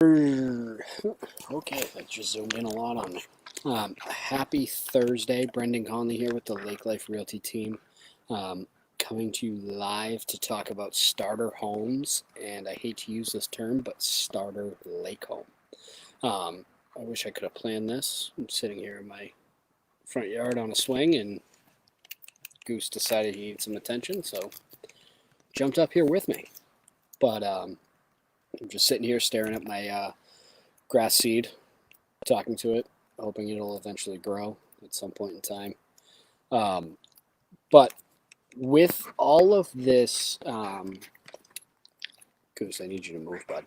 Okay, that just zoomed in a lot on me. Happy Thursday. Brendan Connolly here with the Lake Life Realty team. Coming to you live to talk about starter homes, and I hate to use this term, but starter lake home. I wish I could have planned this. I'm sitting here in my front yard on a swing, and Goose decided he needed some attention, so jumped up here with me. But I'm just sitting here staring at my grass seed, talking to it, hoping it'll eventually grow at some point in time. But with all of this, Goose, I need you to move, bud.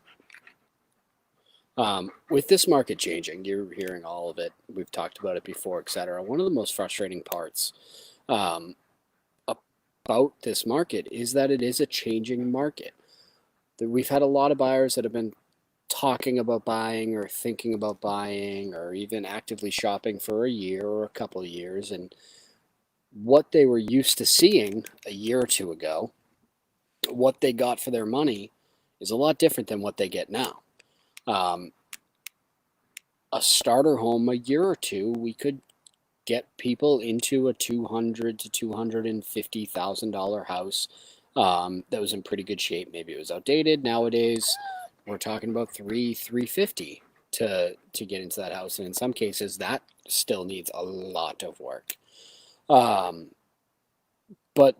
With this market changing, you're hearing all of it. We've talked about it before, etc. One of the most frustrating parts about this market is that it is a changing market. We've had a lot of buyers that have been talking about buying or thinking about buying or even actively shopping for a year or a couple of years, and what they were used to seeing a year or two ago, what they got for their money is a lot different than what they get now. A starter home a year or two, we could get people into a $200,000 to $250,000 house that was in pretty good shape. Maybe it was outdated. Nowadays, we're talking about $350 to get into that house, and in some cases, that still needs a lot of work. But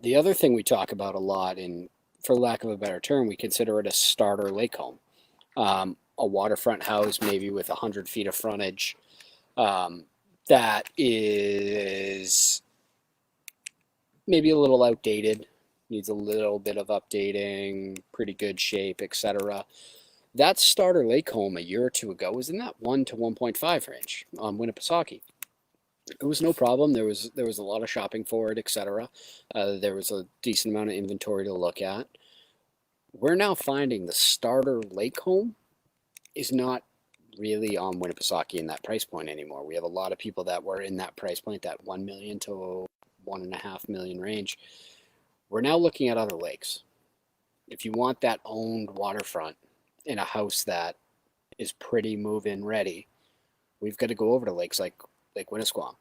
the other thing we talk about a lot, and for lack of a better term, we consider it a starter lake home. A waterfront house, maybe with 100 feet of frontage, that is maybe a little outdated, needs a little bit of updating, pretty good shape, etc. That starter lake home a year or two ago was in that 1 to 1.5 range on Winnipesaukee. It was no problem. There was a lot of shopping for it, etc. There was a decent amount of inventory to look at. We're now finding the starter lake home is not really on Winnipesaukee in that price point anymore. We have a lot of people that were in that price point, that 1 million to 1.5 million range. We're now looking at other lakes. If you want that owned waterfront in a house that is pretty move-in ready, we've got to go over to lakes like Winnisquam.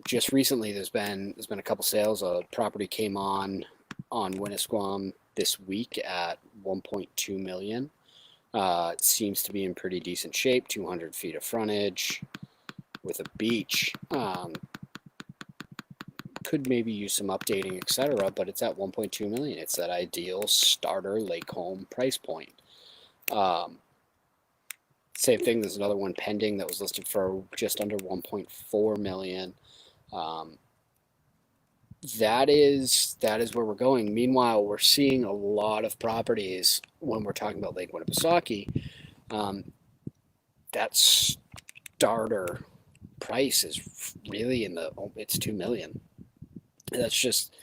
Just recently, there's been a couple sales. A property came on Winnisquam this week at 1.2 million. It seems to be in pretty decent shape. 200 feet of frontage with a beach. Could maybe use some updating, etc. But it's at 1.2 million. It's that ideal starter lake home price point. Same thing, there's another one pending that was listed for just under 1.4 million. That is where we're going. Meanwhile, we're seeing a lot of properties when we're talking about Lake Winnipesaukee. That starter price is really it's 2 million. That's just,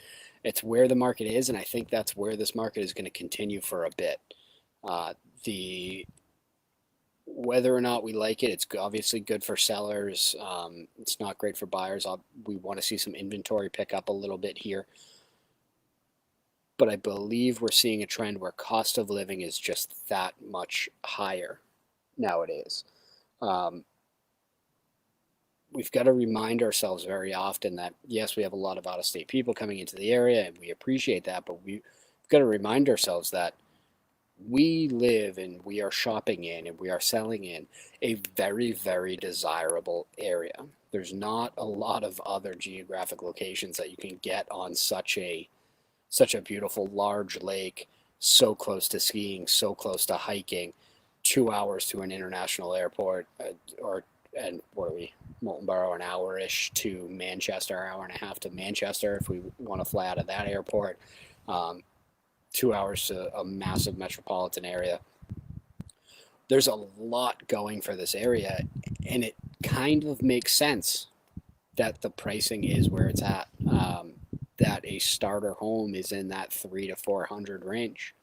it's where the market is, and I think that's where this market is going to continue for a bit. Whether or not we like it, it's obviously good for sellers. It's not great for buyers. We want to see some inventory pick up a little bit here. But I believe we're seeing a trend where cost of living is just that much higher nowadays. We've got to remind ourselves very often that, yes, we have a lot of out-of-state people coming into the area, and we appreciate that, but we've got to remind ourselves that we live and we are shopping in and we are selling in a very, very desirable area. There's not a lot of other geographic locations that you can get on such a beautiful large lake, so close to skiing, so close to hiking, 2 hours to an international airport, and what are we, Molten Borough, an hour-ish to Manchester, hour and a half to Manchester if we want to fly out of that airport. 2 hours to a massive metropolitan area. There's a lot going for this area, and it kind of makes sense that the pricing is where it's at. That a starter home is in that 300 to 400 range.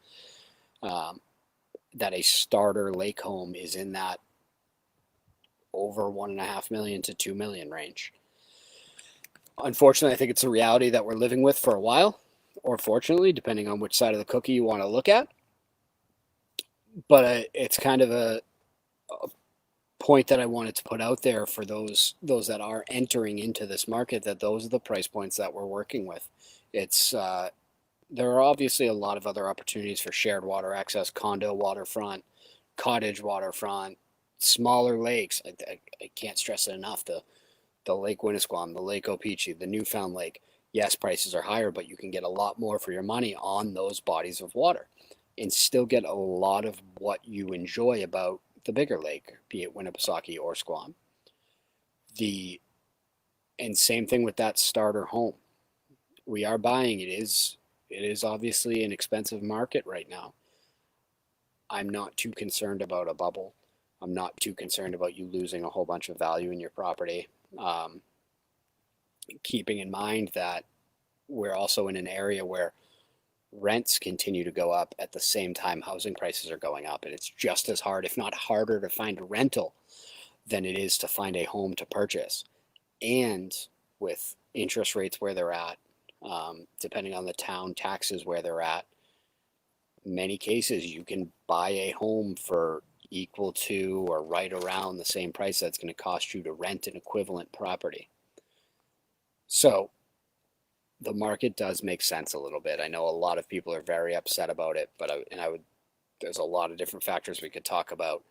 That a starter lake home is in that over 1.5 million to 2 million range. Unfortunately, I think it's a reality that we're living with for a while, or fortunately, depending on which side of the cookie you want to look at. But it's kind of point that I wanted to put out there for those that are entering into this market, that those are the price points that we're working with. It's there are obviously a lot of other opportunities for shared water access, condo waterfront, cottage waterfront, smaller lakes. I can't stress it enough. The Lake Winnisquam, the Lake Opeechee, the Newfound Lake. Yes, prices are higher, but you can get a lot more for your money on those bodies of water and still get a lot of what you enjoy about the bigger lake, be it Winnipesaukee or Squam. The and same thing with that starter home. We are buying it is obviously an expensive market right now. I'm not too concerned about a bubble. I'm not too concerned about you losing a whole bunch of value in your property. Um, Keeping in mind that we're also in an area where rents continue to go up at the same time housing prices are going up, and it's just as hard, if not harder, to find a rental than it is to find a home to purchase. And with interest rates where they're at, depending on the town, taxes where they're at, many cases you can buy a home for equal to or right around the same price that's going to cost you to rent an equivalent property. So the market does make sense a little bit. I know a lot of people are very upset about it, but there's a lot of different factors we could talk about.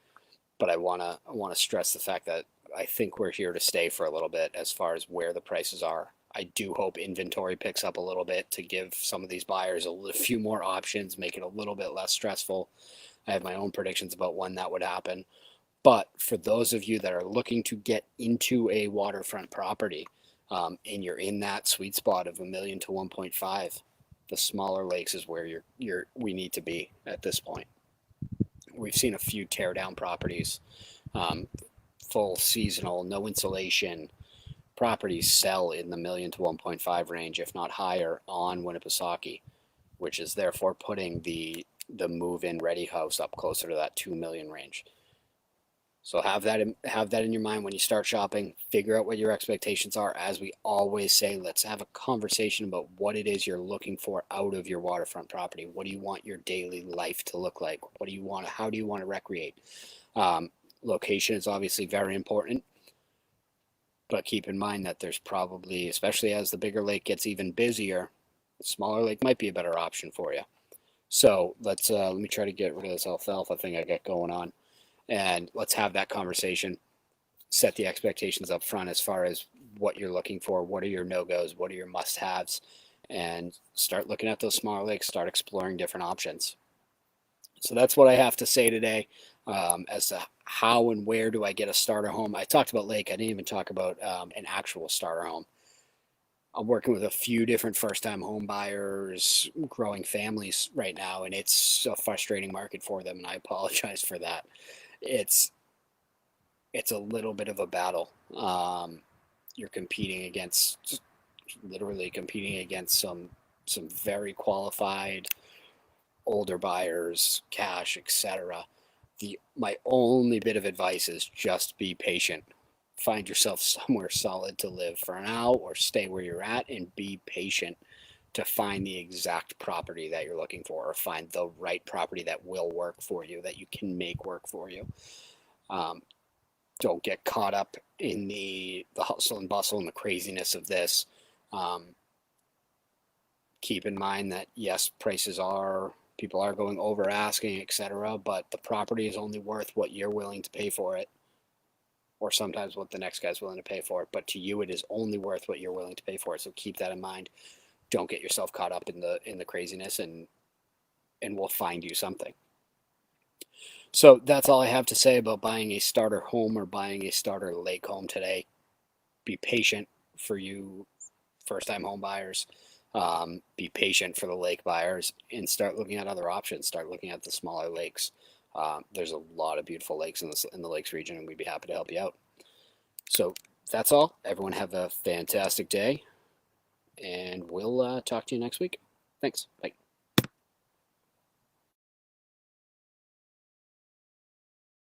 But I want to stress the fact that I think we're here to stay for a little bit as far as where the prices are. I do hope inventory picks up a little bit to give some of these buyers a few more options, make it a little bit less stressful. I have my own predictions about when that would happen. But for those of you that are looking to get into a waterfront property, and you're in that sweet spot of $1 million to 1.5, the smaller lakes is where we need to be at this point. We've seen a few tear down properties, um, full seasonal, no insulation properties sell in the $1 million to 1.5 range, if not higher, on Winnipesaukee, which is therefore putting the move-in ready house up closer to that 2 million range. So have that in your mind when you start shopping. Figure out what your expectations are. As we always say, let's have a conversation about what it is you're looking for out of your waterfront property. What do you want your daily life to look like? What do you want? How do you want to recreate? Location is obviously very important, but keep in mind that there's probably, especially as the bigger lake gets even busier, the smaller lake might be a better option for you. So let me try to get rid of this alfalfa thing I got going on, and let's have that conversation. Set the expectations up front as far as what you're looking for, what are your no-goes, what are your must-haves, and start looking at those smaller lakes, start exploring different options. So that's what I have to say today, as to how and where do I get a starter home. I talked about lake. I didn't even talk about an actual starter home. I'm working with a few different first-time home buyers, growing families right now, and it's a frustrating market for them, and I apologize for that. It's it's a little bit of a battle. You're competing against, literally competing against some very qualified older buyers, cash, etc. My only bit of advice is just be patient. Find yourself somewhere solid to live for now, or stay where you're at and be patient to find the exact property that you're looking for, or find the right property that will work for you, that you can make work for you. Don't get caught up in the hustle and bustle and the craziness of this. Keep in mind that yes, people are going over asking, etc., but the property is only worth what you're willing to pay for it, or sometimes what the next guy's willing to pay for it. But to you, it is only worth what you're willing to pay for it. So keep that in mind. Don't get yourself caught up in the craziness, and we'll find you something. So that's all I have to say about buying a starter home or buying a starter lake home today. Be patient for you first-time home buyers. Be patient for the lake buyers, and start looking at other options. Start looking at the smaller lakes. There's a lot of beautiful lakes in the lakes region, and we'd be happy to help you out. So that's all. Everyone have a fantastic day, and we'll talk to you next week. Thanks. Bye.